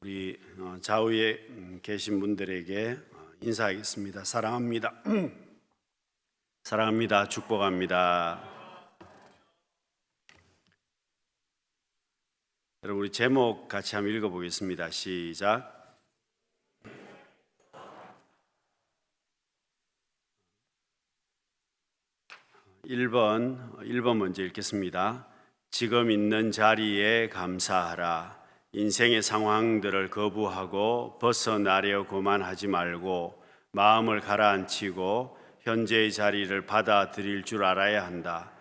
우리 좌우에 계신 분들에게 인사하겠습니다. 사랑합니다. 사랑합니다. 축복합니다. 여러분, 우리 제목 같이 한번 읽어보겠습니다. 시작. 1번 먼저 읽겠습니다. 지금 있는 자리에 감사하라. 인생의 상황들을 거부하고 벗어나려고만 하지 말고 마음을 가라앉히고 현재의 자리를 받아들일 줄 알아야 한다.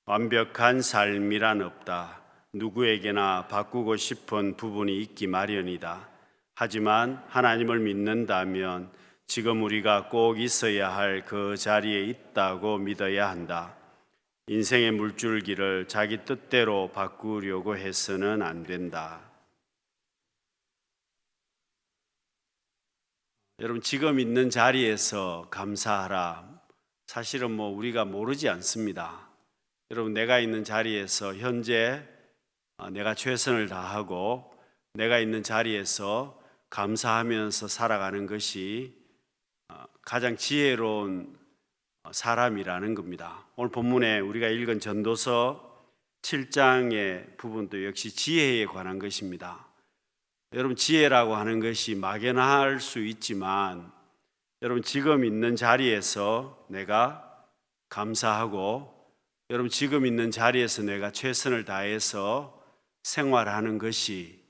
완벽한 삶이란 없다. 누구에게나 바꾸고 싶은 부분이 있기 마련이다. 하지만 하나님을 믿는다면 지금 우리가 꼭 있어야 할 그 자리에 있다고 믿어야 한다. 인생의 물줄기를 자기 뜻대로 바꾸려고 해서는 안 된다. 여러분, 지금 있는 자리에서 감사하라. 사실은 우리가 모르지 않습니다. 여러분, 내가 있는 자리에서 현재 내가 최선을 다하고 내가 있는 자리에서 감사하면서 살아가는 것이 가장 지혜로운 사람이라는 겁니다. 오늘 본문에 우리가 읽은 전도서 7장의 부분도 역시 지혜에 관한 것입니다. 여러분, 지혜라고 하는 것이 막연할 수 있지만 여러분, 지금 있는 자리에서 내가 감사하고 여러분, 지금 있는 자리에서 내가 최선을 다해서 생활하는 것이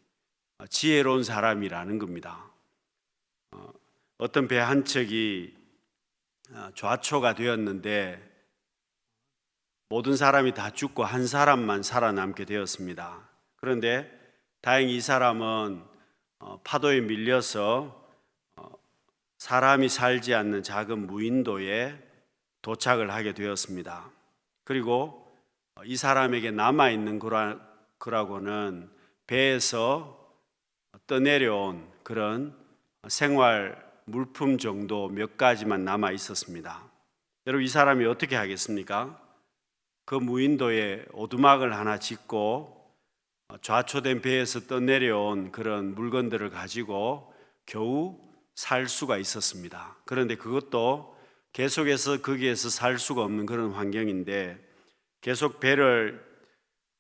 지혜로운 사람이라는 겁니다. 어떤 배 한 척이 좌초가 되었는데 모든 사람이 다 죽고 한 사람만 살아남게 되었습니다. 그런데 다행히 이 사람은 파도에 밀려서 사람이 살지 않는 작은 무인도에 도착을 하게 되었습니다. 그리고 이 사람에게 남아있는 거라고는 배에서 떠내려온 그런 생활 물품 정도 몇 가지만 남아 있었습니다. 여러분, 이 사람이 어떻게 하겠습니까? 그 무인도에 오두막을 하나 짓고 좌초된 배에서 떠내려온 그런 물건들을 가지고 겨우 살 수가 있었습니다. 그런데 그것도 계속해서 거기에서 살 수가 없는 그런 환경인데 계속 배를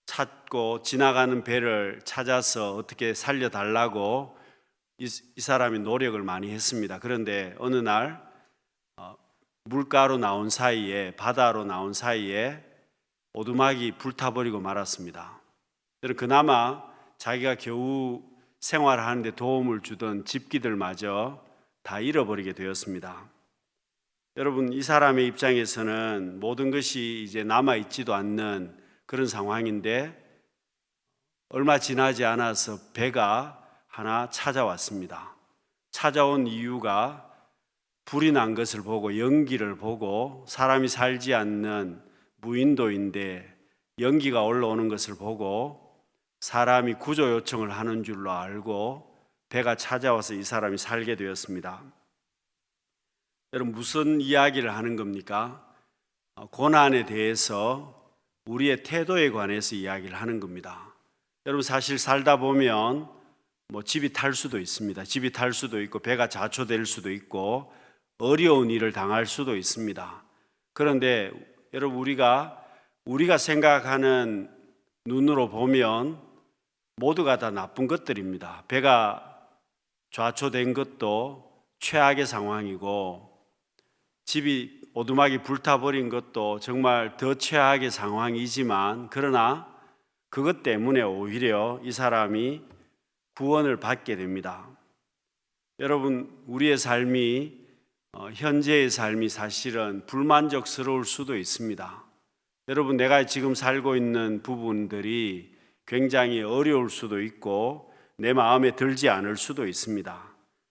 찾고 지나가는 배를 찾아서 어떻게 살려달라고 이 사람이 노력을 많이 했습니다. 그런데 어느 날 물가로 나온 사이에, 바다로 나온 사이에 오두막이 불타버리고 말았습니다. 그나마 자기가 겨우 생활하는데 도움을 주던 집기들마저 다 잃어버리게 되었습니다. 여러분, 이 사람의 입장에서는 모든 것이 이제 남아있지도 않는 그런 상황인데 얼마 지나지 않아서 배가 하나 찾아왔습니다. 찾아온 이유가 불이 난 것을 보고 연기를 보고 사람이 살지 않는 무인도인데 연기가 올라오는 것을 보고 사람이 구조 요청을 하는 줄로 알고 배가 찾아와서 이 사람이 살게 되었습니다. 여러분, 무슨 이야기를 하는 겁니까? 고난에 대해서 우리의 태도에 관해서 이야기를 하는 겁니다. 여러분, 사실 살다 보면 집이 탈 수도 있습니다. 집이 탈 수도 있고 배가 좌초될 수도 있고 어려운 일을 당할 수도 있습니다. 그런데 여러분, 우리가 생각하는 눈으로 보면 모두가 다 나쁜 것들입니다. 배가 좌초된 것도 최악의 상황이고 집이 오두막이 불타버린 것도 정말 더 최악의 상황이지만 그러나 그것 때문에 오히려 이 사람이 구원을 받게 됩니다. 여러분, 우리의 삶이 현재의 삶이 사실은 불만족스러울 수도 있습니다. 여러분, 내가 지금 살고 있는 부분들이 굉장히 어려울 수도 있고 내 마음에 들지 않을 수도 있습니다.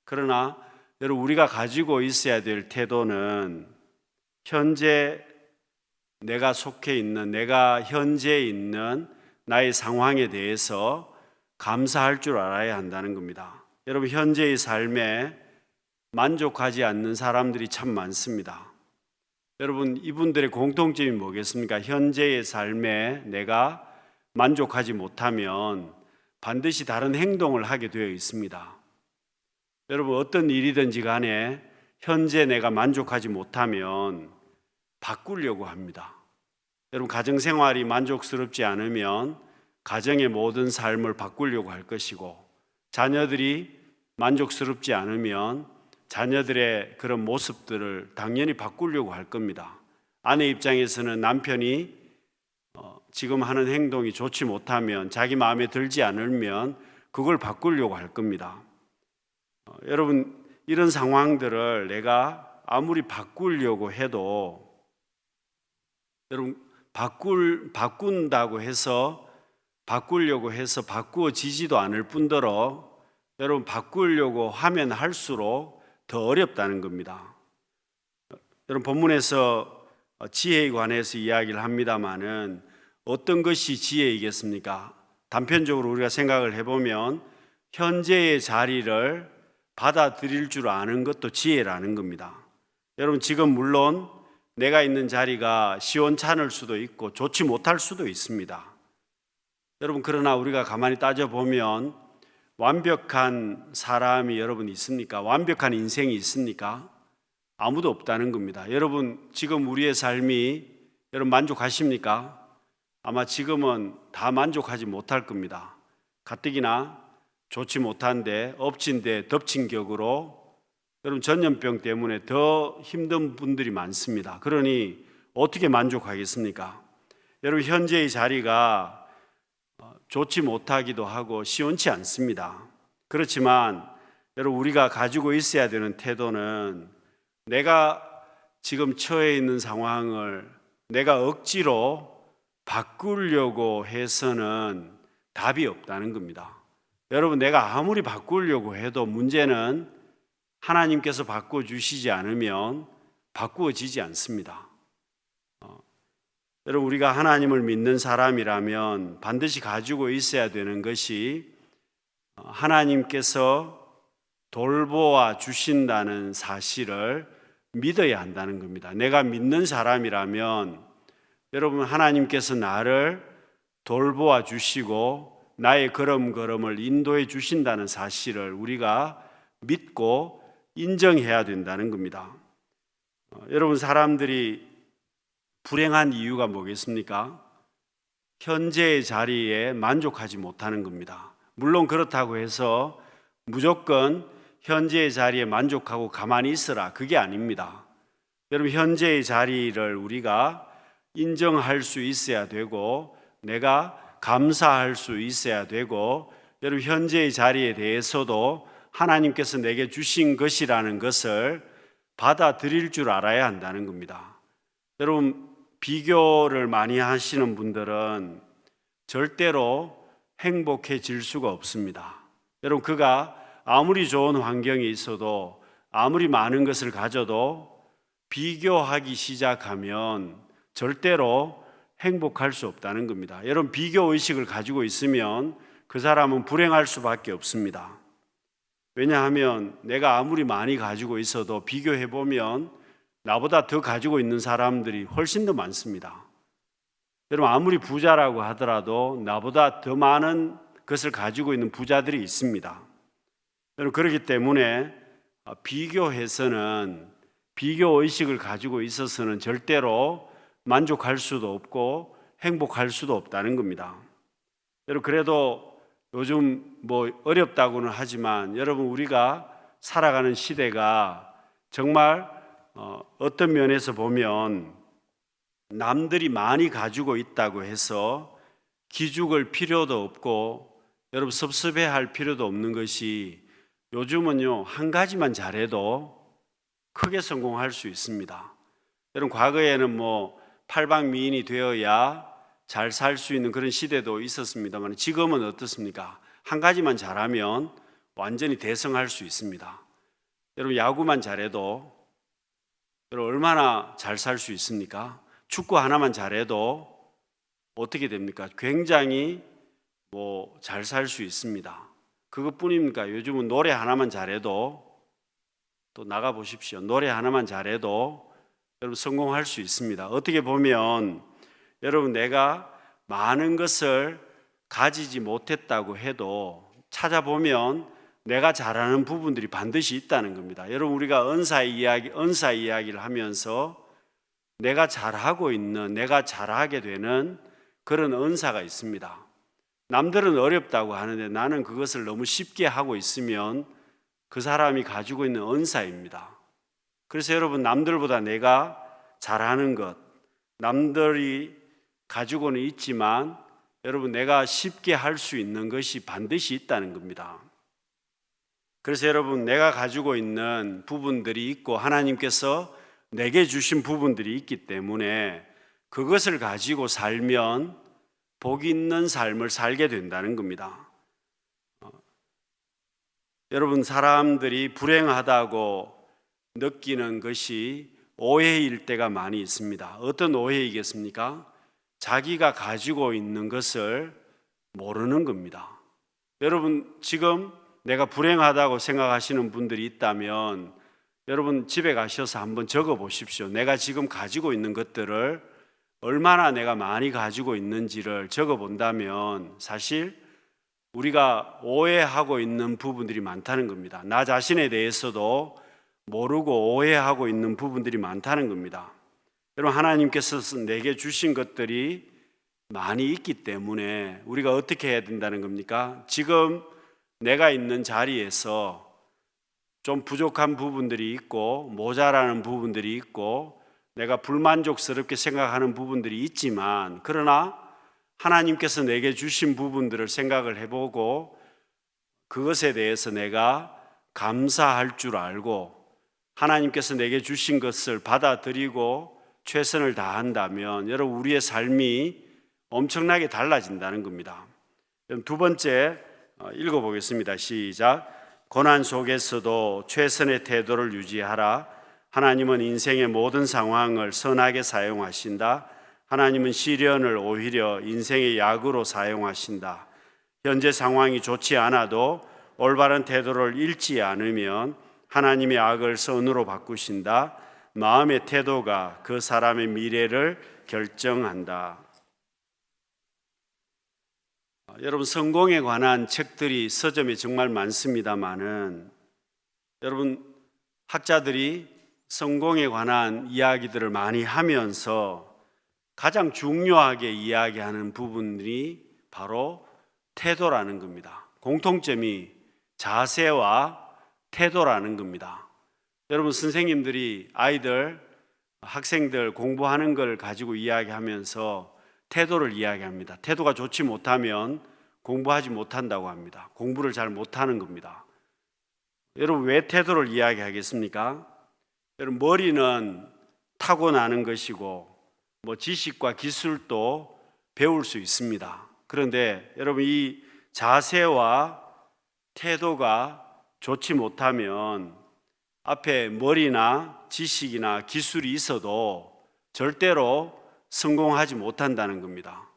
그러나 여러분, 우리가 가지고 있어야 될 태도는 현재 내가 속해 있는, 내가 현재에 있는 나의 상황에 대해서 감사할 줄 알아야 한다는 겁니다. 여러분, 현재의 삶에 만족하지 않는 사람들이 참 많습니다. 여러분, 이분들의 공통점이 뭐겠습니까? 현재의 삶에 내가 만족하지 못하면 반드시 다른 행동을 하게 되어 있습니다. 여러분, 어떤 일이든지 간에 현재 내가 만족하지 못하면 바꾸려고 합니다. 여러분, 가정생활이 만족스럽지 않으면 가정의 모든 삶을 바꾸려고 할 것이고, 자녀들이 만족스럽지 않으면 자녀들의 그런 모습들을 당연히 바꾸려고 할 겁니다. 아내 입장에서는 남편이 지금 하는 행동이 좋지 못하면, 자기 마음에 들지 않으면 그걸 바꾸려고 할 겁니다. 여러분, 이런 상황들을 내가 아무리 바꾸려고 해도, 여러분, 바꾼다고 해서 바꾸려고 해서 바꾸어지지도 않을 뿐더러, 여러분, 바꾸려고 하면 할수록 더 어렵다는 겁니다. 여러분, 본문에서 지혜에 관해서 이야기를 합니다마는 어떤 것이 지혜이겠습니까? 단편적으로 우리가 생각을 해보면 현재의 자리를 받아들일 줄 아는 것도 지혜라는 겁니다. 여러분, 지금 물론 내가 있는 자리가 시원찮을 수도 있고 좋지 못할 수도 있습니다. 여러분, 그러나 우리가 가만히 따져보면 완벽한 사람이 여러분 있습니까? 완벽한 인생이 있습니까? 아무도 없다는 겁니다. 여러분, 지금 우리의 삶이 여러분 만족하십니까? 아마 지금은 다 만족하지 못할 겁니다. 가뜩이나 좋지 못한데 엎친 데 덮친 격으로 여러분 전염병 때문에 더 힘든 분들이 많습니다. 그러니 어떻게 만족하겠습니까? 여러분, 현재의 자리가 좋지 못하기도 하고 시원치 않습니다. 그렇지만 여러분, 우리가 가지고 있어야 되는 태도는 내가 지금 처해 있는 상황을 내가 억지로 바꾸려고 해서는 답이 없다는 겁니다. 여러분, 내가 아무리 바꾸려고 해도 문제는 하나님께서 바꿔주시지 않으면 바꾸어지지 않습니다. 여러분, 우리가 하나님을 믿는 사람이라면 반드시 가지고 있어야 되는 것이 하나님께서 돌보아 주신다는 사실을 믿어야 한다는 겁니다. 내가 믿는 사람이라면 여러분, 하나님께서 나를 돌보아 주시고 나의 걸음걸음을 인도해 주신다는 사실을 우리가 믿고 인정해야 된다는 겁니다. 여러분, 사람들이 불행한 이유가 뭐겠습니까? 현재의 자리에 만족하지 못하는 겁니다. 물론 그렇다고 해서 무조건 현재의 자리에 만족하고 가만히 있으라, 그게 아닙니다. 여러분, 현재의 자리를 우리가 인정할 수 있어야 되고 내가 감사할 수 있어야 되고, 여러분, 현재의 자리에 대해서도 하나님께서 내게 주신 것이라는 것을 받아들일 줄 알아야 한다는 겁니다. 여러분, 비교를 많이 하시는 분들은 절대로 행복해질 수가 없습니다. 여러분, 그가 아무리 좋은 환경에 있어도 아무리 많은 것을 가져도 비교하기 시작하면 절대로 행복할 수 없다는 겁니다. 여러분, 비교의식을 가지고 있으면 그 사람은 불행할 수밖에 없습니다. 왜냐하면 내가 아무리 많이 가지고 있어도 비교해보면 나보다 더 가지고 있는 사람들이 훨씬 더 많습니다. 여러분, 아무리 부자라고 하더라도 나보다 더 많은 것을 가지고 있는 부자들이 있습니다. 여러분, 그렇기 때문에 비교해서는, 비교의식을 가지고 있어서는 절대로 만족할 수도 없고 행복할 수도 없다는 겁니다. 여러분, 그래도 요즘 어렵다고는 하지만 여러분, 우리가 살아가는 시대가 정말 어떤 면에서 보면 남들이 많이 가지고 있다고 해서 기죽을 필요도 없고 여러분 섭섭해할 필요도 없는 것이, 요즘은요 한 가지만 잘해도 크게 성공할 수 있습니다. 여러분, 과거에는 팔방미인이 되어야 잘 살 수 있는 그런 시대도 있었습니다만 지금은 어떻습니까? 한 가지만 잘하면 완전히 대성할 수 있습니다. 여러분, 야구만 잘해도 여러분 얼마나 잘 살 수 있습니까? 축구 하나만 잘해도 어떻게 됩니까? 굉장히 잘 살 수 있습니다. 그것뿐입니까? 요즘은 노래 하나만 잘해도, 또 나가 보십시오. 노래 하나만 잘해도 여러분 성공할 수 있습니다. 어떻게 보면 여러분, 내가 많은 것을 가지지 못했다고 해도 찾아보면 내가 잘하는 부분들이 반드시 있다는 겁니다. 여러분, 우리가 은사 이야기를 하면서 내가 잘하고 있는, 내가 잘하게 되는 그런 은사가 있습니다. 남들은 어렵다고 하는데 나는 그것을 너무 쉽게 하고 있으면 그 사람이 가지고 있는 은사입니다. 그래서 여러분, 남들보다 내가 잘하는 것, 남들이 가지고는 있지만 여러분, 내가 쉽게 할 수 있는 것이 반드시 있다는 겁니다. 그래서 여러분, 내가 가지고 있는 부분들이 있고 하나님께서 내게 주신 부분들이 있기 때문에 그것을 가지고 살면 복 있는 삶을 살게 된다는 겁니다. 여러분, 사람들이 불행하다고 느끼는 것이 오해일 때가 많이 있습니다. 어떤 오해이겠습니까? 자기가 가지고 있는 것을 모르는 겁니다. 여러분, 지금 내가 불행하다고 생각하시는 분들이 있다면 여러분, 집에 가셔서 한번 적어 보십시오. 내가 지금 가지고 있는 것들을 얼마나 내가 많이 가지고 있는지를 적어 본다면 사실 우리가 오해하고 있는 부분들이 많다는 겁니다. 나 자신에 대해서도 모르고 오해하고 있는 부분들이 많다는 겁니다. 여러분, 하나님께서 내게 주신 것들이 많이 있기 때문에 우리가 어떻게 해야 된다는 겁니까? 지금 내가 있는 자리에서 좀 부족한 부분들이 있고 모자라는 부분들이 있고 내가 불만족스럽게 생각하는 부분들이 있지만, 그러나 하나님께서 내게 주신 부분들을 생각을 해보고 그것에 대해서 내가 감사할 줄 알고 하나님께서 내게 주신 것을 받아들이고 최선을 다한다면 여러분, 우리의 삶이 엄청나게 달라진다는 겁니다. 두 번째 읽어보겠습니다. 시작. 고난 속에서도 최선의 태도를 유지하라. 하나님은 인생의 모든 상황을 선하게 사용하신다. 하나님은 시련을 오히려 인생의 약으로 사용하신다. 현재 상황이 좋지 않아도 올바른 태도를 잃지 않으면 하나님의 악을 선으로 바꾸신다. 마음의 태도가 그 사람의 미래를 결정한다. 여러분, 성공에 관한 책들이 서점에 정말 많습니다만은 여러분, 학자들이 성공에 관한 이야기들을 많이 하면서 가장 중요하게 이야기하는 부분이 바로 태도라는 겁니다. 공통점이 자세와 태도라는 겁니다. 여러분, 선생님들이 아이들, 학생들 공부하는 걸 가지고 이야기하면서 태도를 이야기합니다. 태도가 좋지 못하면 공부하지 못한다고 합니다. 공부를 잘 못하는 겁니다. 여러분, 왜 태도를 이야기하겠습니까? 여러분, 머리는 타고나는 것이고 지식과 기술도 배울 수 있습니다. 그런데 여러분, 이 자세와 태도가 좋지 못하면 앞에 머리나 지식이나 기술이 있어도 절대로 성공하지 못한다는 겁니다.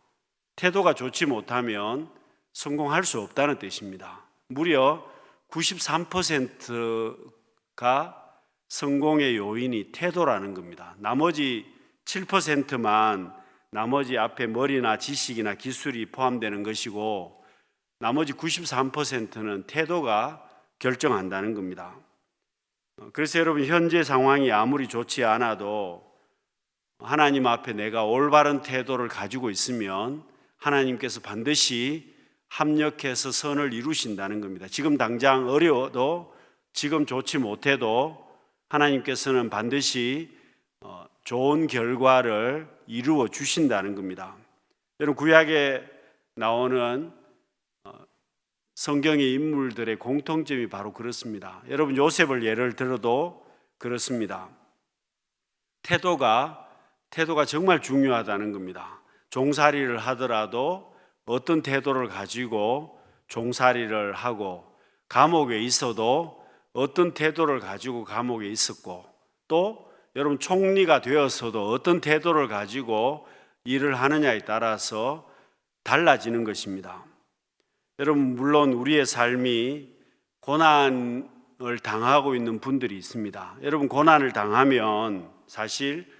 태도가 좋지 못하면 성공할 수 없다는 뜻입니다. 무려 93%가 성공의 요인이 태도라는 겁니다. 나머지 7%만 나머지 앞에 머리나 지식이나 기술이 포함되는 것이고 나머지 93%는 태도가 결정한다는 겁니다. 그래서 여러분, 현재 상황이 아무리 좋지 않아도 하나님 앞에 내가 올바른 태도를 가지고 있으면 하나님께서 반드시 합력해서 선을 이루신다는 겁니다. 지금 당장 어려워도 지금 좋지 못해도 하나님께서는 반드시 좋은 결과를 이루어 주신다는 겁니다. 여러분, 구약에 나오는 성경의 인물들의 공통점이 바로 그렇습니다. 여러분, 요셉을 예를 들어도 그렇습니다. 태도가 정말 중요하다는 겁니다. 종살이를 하더라도 어떤 태도를 가지고 종살이를 하고, 감옥에 있어도 어떤 태도를 가지고 감옥에 있었고, 또 여러분, 총리가 되어서도 어떤 태도를 가지고 일을 하느냐에 따라서 달라지는 것입니다. 여러분, 물론 우리의 삶이 고난을 당하고 있는 분들이 있습니다. 여러분, 고난을 당하면 사실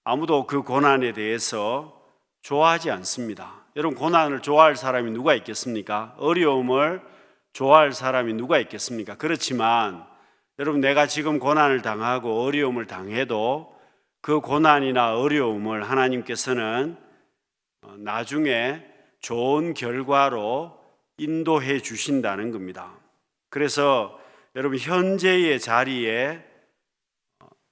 아무도 그 고난에 대해서 좋아하지 않습니다. 여러분, 고난을 좋아할 사람이 누가 있겠습니까? 어려움을 좋아할 사람이 누가 있겠습니까? 그렇지만 여러분, 내가 지금 고난을 당하고 어려움을 당해도 그 고난이나 어려움을 하나님께서는 나중에 좋은 결과로 인도해 주신다는 겁니다. 그래서 여러분, 현재의 자리에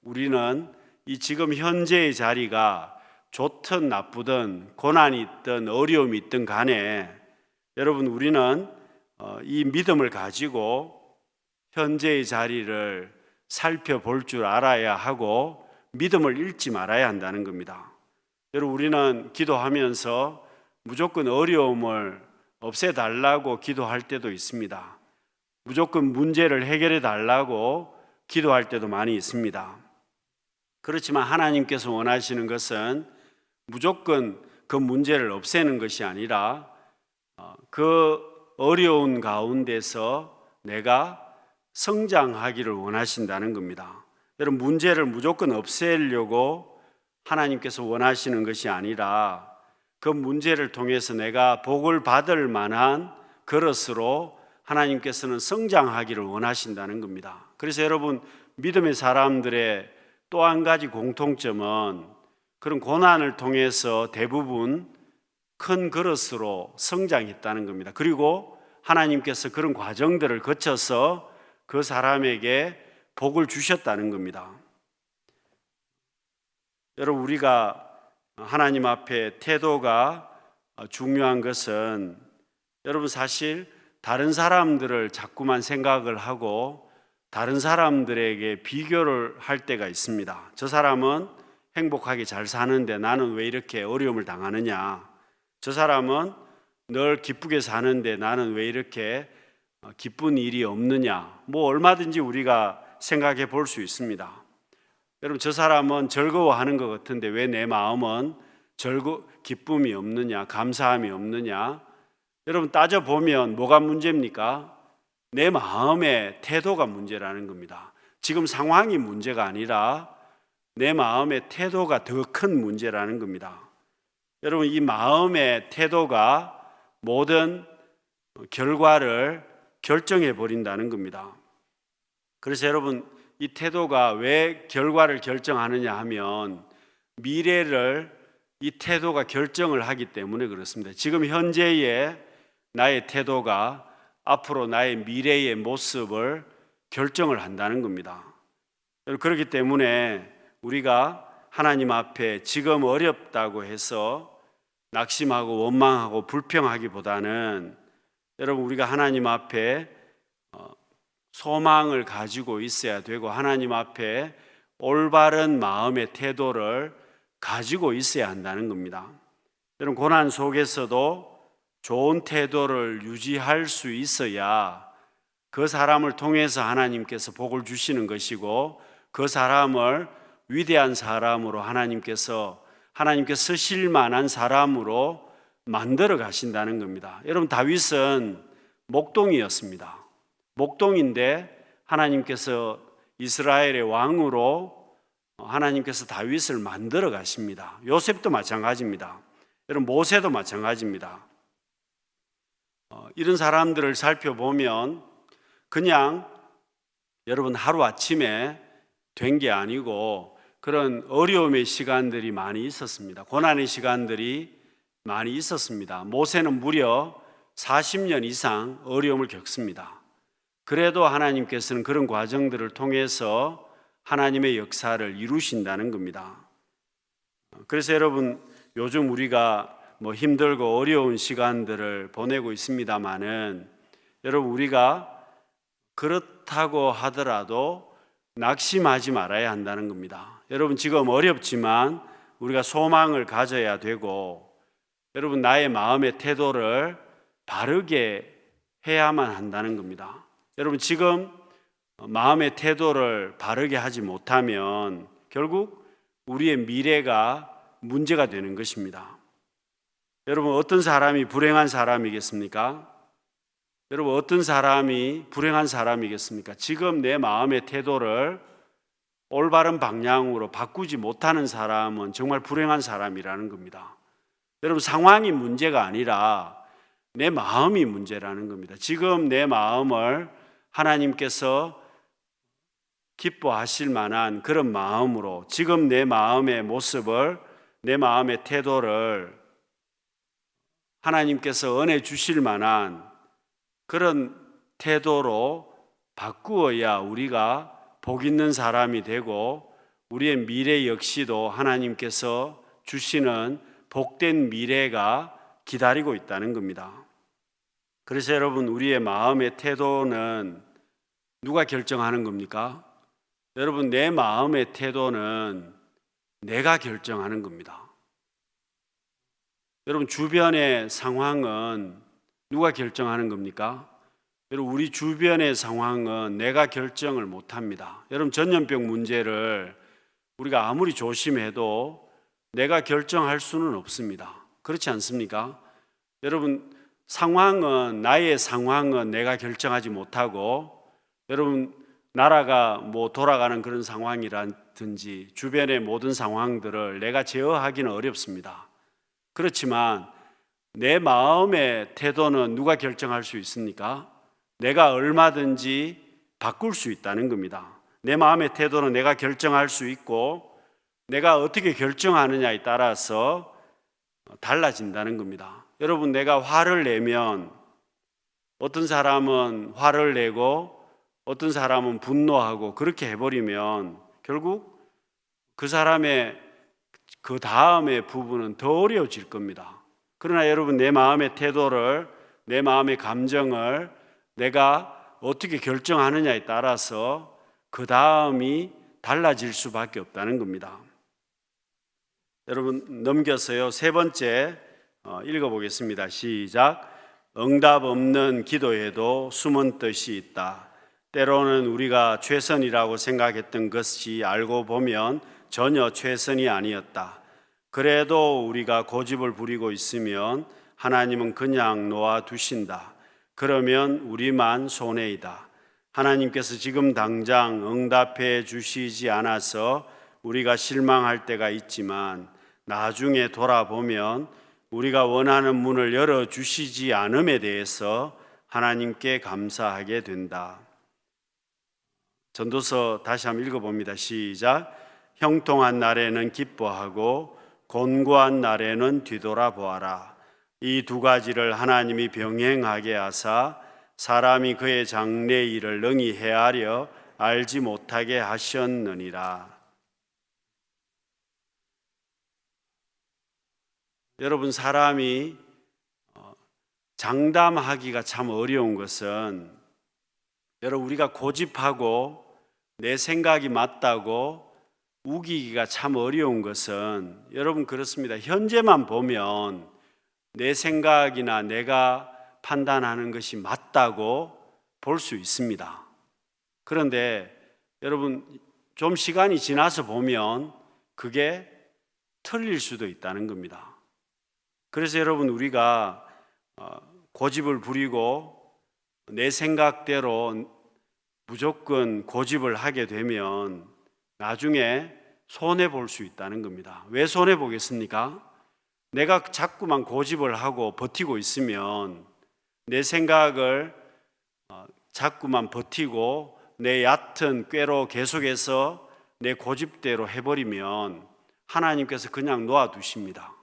우리는 이 지금 현재의 자리가 좋든 나쁘든 고난이 있든 어려움이 있든 간에 여러분, 우리는 이 믿음을 가지고 현재의 자리를 살펴볼 줄 알아야 하고 믿음을 잃지 말아야 한다는 겁니다. 여러분, 우리는 기도하면서 무조건 어려움을 없애달라고 기도할 때도 있습니다. 무조건 문제를 해결해 달라고 기도할 때도 많이 있습니다. 그렇지만 하나님께서 원하시는 것은 무조건 그 문제를 없애는 것이 아니라 그 어려운 가운데서 내가 성장하기를 원하신다는 겁니다. 여러분, 문제를 무조건 없애려고 하나님께서 원하시는 것이 아니라 그 문제를 통해서 내가 복을 받을 만한 그릇으로 하나님께서는 성장하기를 원하신다는 겁니다. 그래서 여러분, 믿음의 사람들의 또 한 가지 공통점은 그런 고난을 통해서 대부분 큰 그릇으로 성장했다는 겁니다. 그리고 하나님께서 그런 과정들을 거쳐서 그 사람에게 복을 주셨다는 겁니다. 여러분, 우리가 하나님 앞에 태도가 중요한 것은 여러분, 사실 다른 사람들을 자꾸만 생각을 하고 다른 사람들에게 비교를 할 때가 있습니다. 저 사람은 행복하게 잘 사는데 나는 왜 이렇게 어려움을 당하느냐? 저 사람은 늘 기쁘게 사는데 나는 왜 이렇게 기쁜 일이 없느냐? 뭐 얼마든지 우리가 생각해 볼 수 있습니다. 여러분, 저 사람은 즐거워하는 것 같은데 왜 내 마음은 기쁨이 없느냐? 감사함이 없느냐? 여러분, 따져보면 뭐가 문제입니까? 내 마음의 태도가 문제라는 겁니다. 지금 상황이 문제가 아니라 내 마음의 태도가 더 큰 문제라는 겁니다. 여러분, 이 마음의 태도가 모든 결과를 결정해 버린다는 겁니다. 그래서 여러분, 이 태도가 왜 결과를 결정하느냐 하면 미래를 이 태도가 결정을 하기 때문에 그렇습니다. 지금 현재의 나의 태도가 앞으로 나의 미래의 모습을 결정을 한다는 겁니다. 그렇기 때문에 우리가 하나님 앞에 지금 어렵다고 해서 낙심하고 원망하고 불평하기보다는 여러분, 우리가 하나님 앞에 소망을 가지고 있어야 되고 하나님 앞에 올바른 마음의 태도를 가지고 있어야 한다는 겁니다. 여러분, 고난 속에서도 좋은 태도를 유지할 수 있어야 그 사람을 통해서 하나님께서 복을 주시는 것이고 그 사람을 위대한 사람으로 하나님께서 쓰실 만한 사람으로 만들어 가신다는 겁니다. 여러분, 다윗은 목동이었습니다. 목동인데 하나님께서 이스라엘의 왕으로 하나님께서 다윗을 만들어 가십니다. 요셉도 마찬가지입니다. 여러분, 모세도 마찬가지입니다. 이런 사람들을 살펴보면 그냥 여러분 하루아침에 된 게 아니고 그런 어려움의 시간들이 많이 있었습니다. 고난의 시간들이 많이 있었습니다. 모세는 무려 40년 이상 어려움을 겪습니다. 그래도 하나님께서는 그런 과정들을 통해서 하나님의 역사를 이루신다는 겁니다. 그래서 여러분, 요즘 우리가 힘들고 어려운 시간들을 보내고 있습니다마는 여러분, 우리가 그렇다고 하더라도 낙심하지 말아야 한다는 겁니다. 여러분, 지금 어렵지만 우리가 소망을 가져야 되고 여러분, 나의 마음의 태도를 바르게 해야만 한다는 겁니다. 여러분, 지금 마음의 태도를 바르게 하지 못하면 결국 우리의 미래가 문제가 되는 것입니다. 여러분, 어떤 사람이 불행한 사람이겠습니까? 여러분, 어떤 사람이 불행한 사람이겠습니까? 지금 내 마음의 태도를 올바른 방향으로 바꾸지 못하는 사람은 정말 불행한 사람이라는 겁니다. 여러분, 상황이 문제가 아니라 내 마음이 문제라는 겁니다. 지금 내 마음을 하나님께서 기뻐하실 만한 그런 마음으로, 지금 내 마음의 모습을, 내 마음의 태도를 하나님께서 은혜 주실 만한 그런 태도로 바꾸어야 우리가 복 있는 사람이 되고 우리의 미래 역시도 하나님께서 주시는 복된 미래가 기다리고 있다는 겁니다. 그래서 여러분, 우리의 마음의 태도는 누가 결정하는 겁니까? 여러분, 내 마음의 태도는 내가 결정하는 겁니다. 여러분, 주변의 상황은 누가 결정하는 겁니까? 여러분, 우리 주변의 상황은 내가 결정을 못합니다. 여러분, 전염병 문제를 우리가 아무리 조심해도 내가 결정할 수는 없습니다. 그렇지 않습니까? 여러분, 나의 상황은 내가 결정하지 못하고, 여러분, 나라가 돌아가는 그런 상황이라든지 주변의 모든 상황들을 내가 제어하기는 어렵습니다. 그렇지만 내 마음의 태도는 누가 결정할 수 있습니까? 내가 얼마든지 바꿀 수 있다는 겁니다. 내 마음의 태도는 내가 결정할 수 있고, 내가 어떻게 결정하느냐에 따라서 달라진다는 겁니다. 여러분, 내가 화를 내면 어떤 사람은 화를 내고 어떤 사람은 분노하고, 그렇게 해버리면 결국 그 사람의 그 다음의 부분은 더 어려워질 겁니다. 그러나 여러분, 내 마음의 태도를, 내 마음의 감정을 내가 어떻게 결정하느냐에 따라서 그 다음이 달라질 수밖에 없다는 겁니다. 여러분, 넘겨서요, 세 번째 읽어보겠습니다. 시작. 응답 없는 기도에도 숨은 뜻이 있다. 때로는 우리가 최선이라고 생각했던 것이 알고 보면 전혀 최선이 아니었다. 그래도 우리가 고집을 부리고 있으면 하나님은 그냥 놓아두신다. 그러면 우리만 손해이다. 하나님께서 지금 당장 응답해 주시지 않아서 우리가 실망할 때가 있지만, 나중에 돌아보면 우리가 원하는 문을 열어주시지 않음에 대해서 하나님께 감사하게 된다. 전도서 다시 한번 읽어봅니다. 시작. 형통한 날에는 기뻐하고 곤고한 날에는 뒤돌아보아라. 이 두 가지를 하나님이 병행하게 하사 사람이 그의 장래 일을 능히 헤아려 알지 못하게 하셨느니라. 여러분, 사람이 장담하기가 참 어려운 것은, 여러분, 우리가 고집하고 내 생각이 맞다고 우기기가 참 어려운 것은, 여러분, 그렇습니다. 현재만 보면 내 생각이나 내가 판단하는 것이 맞다고 볼 수 있습니다. 그런데 여러분, 좀 시간이 지나서 보면 그게 틀릴 수도 있다는 겁니다. 그래서 여러분, 우리가 고집을 부리고 내 생각대로 무조건 고집을 하게 되면 나중에 손해볼 수 있다는 겁니다. 왜 손해보겠습니까? 내가 자꾸만 고집을 하고 버티고 있으면, 내 생각을 자꾸만 버티고 내 얕은 꾀로 계속해서 내 고집대로 해버리면 하나님께서 그냥 놓아두십니다.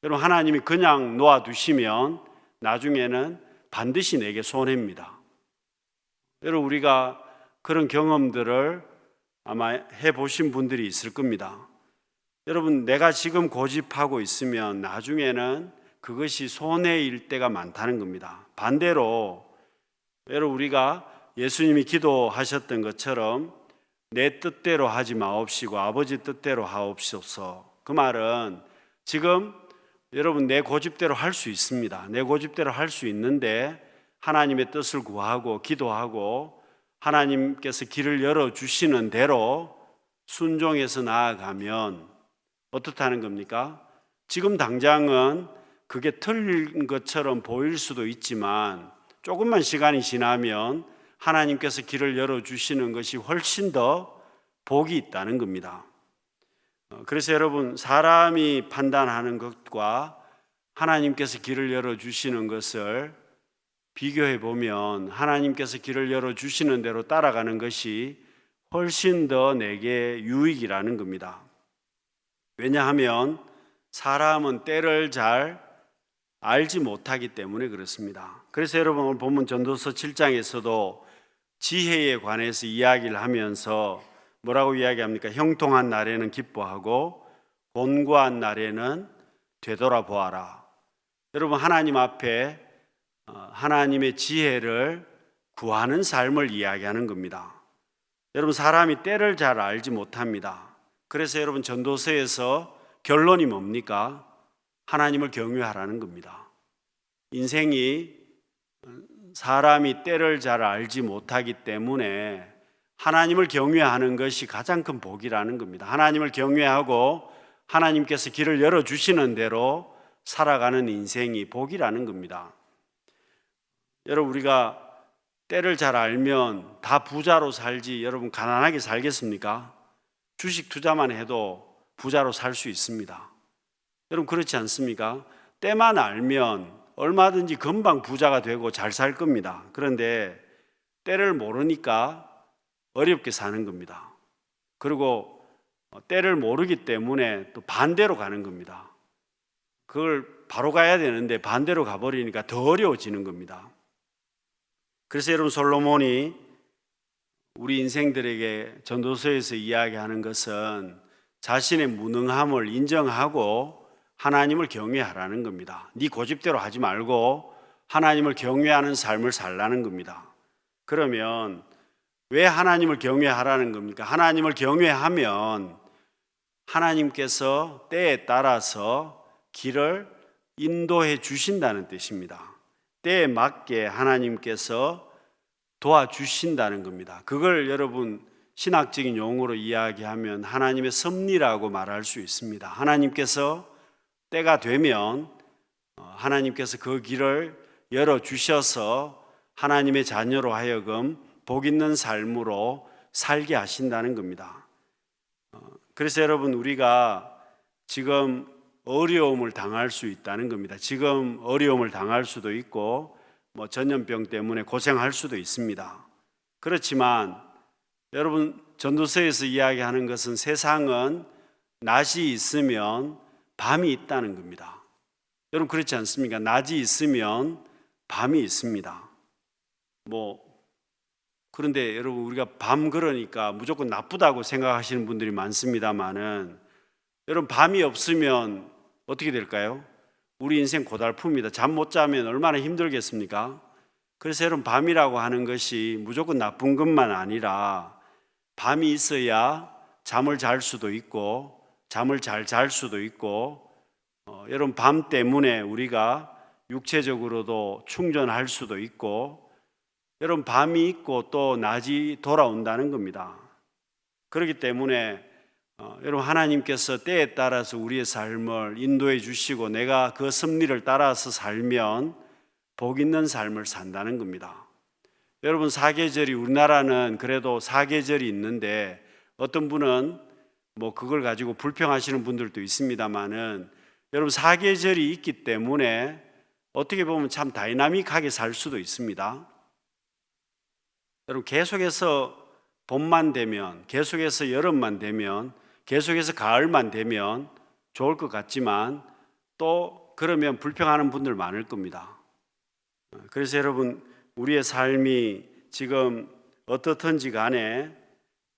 여러분, 하나님이 그냥 놓아두시면 나중에는 반드시 내게 손해입니다. 여러분, 우리가 그런 경험들을 아마 해보신 분들이 있을 겁니다. 여러분, 내가 지금 고집하고 있으면 나중에는 그것이 손해일 때가 많다는 겁니다. 반대로 여러분, 우리가 예수님이 기도하셨던 것처럼 내 뜻대로 하지 마옵시고 아버지 뜻대로 하옵소서. 그 말은 지금 여러분, 내 고집대로 할 수 있습니다. 내 고집대로 할 수 있는데 하나님의 뜻을 구하고 기도하고 하나님께서 길을 열어주시는 대로 순종해서 나아가면 어떻다는 겁니까? 지금 당장은 그게 틀린 것처럼 보일 수도 있지만 조금만 시간이 지나면 하나님께서 길을 열어주시는 것이 훨씬 더 복이 있다는 겁니다. 그래서 여러분, 사람이 판단하는 것과 하나님께서 길을 열어주시는 것을 비교해 보면 하나님께서 길을 열어주시는 대로 따라가는 것이 훨씬 더 내게 유익이라는 겁니다. 왜냐하면 사람은 때를 잘 알지 못하기 때문에 그렇습니다. 그래서 여러분 오늘 본문 전도서 7장에서도 지혜에 관해서 이야기를 하면서 뭐라고 이야기합니까? 형통한 날에는 기뻐하고 곤고한 날에는 되돌아보아라. 여러분 하나님 앞에 하나님의 지혜를 구하는 삶을 이야기하는 겁니다. 여러분 사람이 때를 잘 알지 못합니다. 그래서 여러분 전도서에서 결론이 뭡니까? 하나님을 경외하라는 겁니다. 인생이 사람이 때를 잘 알지 못하기 때문에 하나님을 경외하는 것이 가장 큰 복이라는 겁니다. 하나님을 경외하고 하나님께서 길을 열어주시는 대로 살아가는 인생이 복이라는 겁니다. 여러분 우리가 때를 잘 알면 다 부자로 살지 여러분 가난하게 살겠습니까? 주식 투자만 해도 부자로 살 수 있습니다. 여러분 그렇지 않습니까? 때만 알면 얼마든지 금방 부자가 되고 잘 살 겁니다. 그런데 때를 모르니까 어렵게 사는 겁니다. 그리고 때를 모르기 때문에 또 반대로 가는 겁니다. 그걸 바로 가야 되는데 반대로 가버리니까 더 어려워지는 겁니다. 그래서 여러분 솔로몬이 우리 인생들에게 전도서에서 이야기하는 것은 자신의 무능함을 인정하고 하나님을 경외하라는 겁니다. 네 고집대로 하지 말고 하나님을 경외하는 삶을 살라는 겁니다. 그러면 왜 하나님을 경외하라는 겁니까? 하나님을 경외하면 하나님께서 때에 따라서 길을 인도해 주신다는 뜻입니다. 때에 맞게 하나님께서 도와주신다는 겁니다. 그걸 여러분 신학적인 용어로 이야기하면 하나님의 섭리라고 말할 수 있습니다. 하나님께서 때가 되면 하나님께서 그 길을 열어주셔서 하나님의 자녀로 하여금 복 있는 삶으로 살게 하신다는 겁니다. 그래서 여러분 우리가 지금 어려움을 당할 수 있다는 겁니다. 지금 어려움을 당할 수도 있고 전염병 때문에 고생할 수도 있습니다. 그렇지만 여러분 전도서에서 이야기하는 것은 세상은 낮이 있으면 밤이 있다는 겁니다. 여러분 그렇지 않습니까? 낮이 있으면 밤이 있습니다. 그런데 여러분 우리가 밤 그러니까 무조건 나쁘다고 생각하시는 분들이 많습니다만은 여러분 밤이 없으면 어떻게 될까요? 우리 인생 고달픕니다. 잠 못 자면 얼마나 힘들겠습니까? 그래서 여러분 밤이라고 하는 것이 무조건 나쁜 것만 아니라 밤이 있어야 잠을 잘 수도 있고 잠을 잘 잘 수도 있고 여러분 밤 때문에 우리가 육체적으로도 충전할 수도 있고 여러분 밤이 있고 또 낮이 돌아온다는 겁니다. 그렇기 때문에 여러분 하나님께서 때에 따라서 우리의 삶을 인도해 주시고 내가 그 섭리를 따라서 살면 복 있는 삶을 산다는 겁니다. 여러분 사계절이 우리나라는 그래도 사계절이 있는데 어떤 분은 그걸 가지고 불평하시는 분들도 있습니다만은 여러분 사계절이 있기 때문에 어떻게 보면 참 다이나믹하게 살 수도 있습니다. 여러분 계속해서 봄만 되면 계속해서 여름만 되면 계속해서 가을만 되면 좋을 것 같지만 또 그러면 불평하는 분들 많을 겁니다. 그래서 여러분 우리의 삶이 지금 어떻든지 간에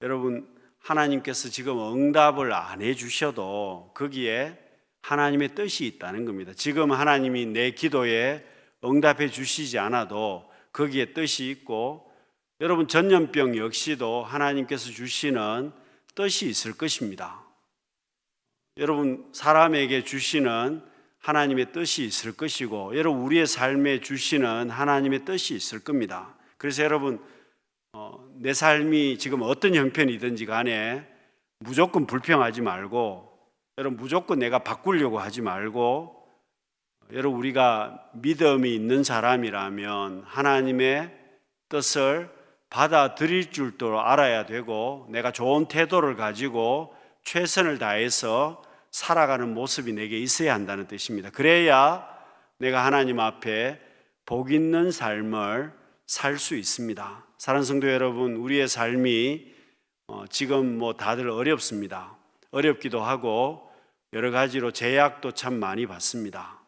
여러분 하나님께서 지금 응답을 안 해주셔도 거기에 하나님의 뜻이 있다는 겁니다. 지금 하나님이 내 기도에 응답해 주시지 않아도 거기에 뜻이 있고 여러분 전염병 역시도 하나님께서 주시는 뜻이 있을 것입니다. 여러분 사람에게 주시는 하나님의 뜻이 있을 것이고 여러분 우리의 삶에 주시는 하나님의 뜻이 있을 겁니다. 그래서 여러분 내 삶이 지금 어떤 형편이든지 간에 무조건 불평하지 말고 여러분 무조건 내가 바꾸려고 하지 말고 여러분 우리가 믿음이 있는 사람이라면 하나님의 뜻을 받아들일 줄도 알아야 되고 내가 좋은 태도를 가지고 최선을 다해서 살아가는 모습이 내게 있어야 한다는 뜻입니다. 그래야 내가 하나님 앞에 복 있는 삶을 살 수 있습니다. 사랑하는 성도 여러분, 우리의 삶이 지금 다들 어렵습니다. 어렵기도 하고 여러 가지로 제약도 참 많이 받습니다.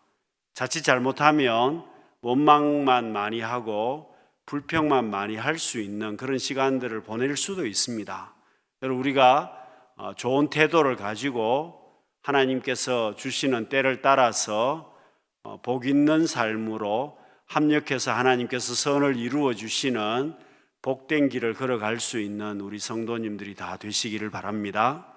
자칫 잘못하면 원망만 많이 하고 불평만 많이 할 수 있는 그런 시간들을 보낼 수도 있습니다. 여러분, 우리가 좋은 태도를 가지고 하나님께서 주시는 때를 따라서 복 있는 삶으로 합력해서 하나님께서 선을 이루어 주시는 복된 길을 걸어갈 수 있는 우리 성도님들이 다 되시기를 바랍니다.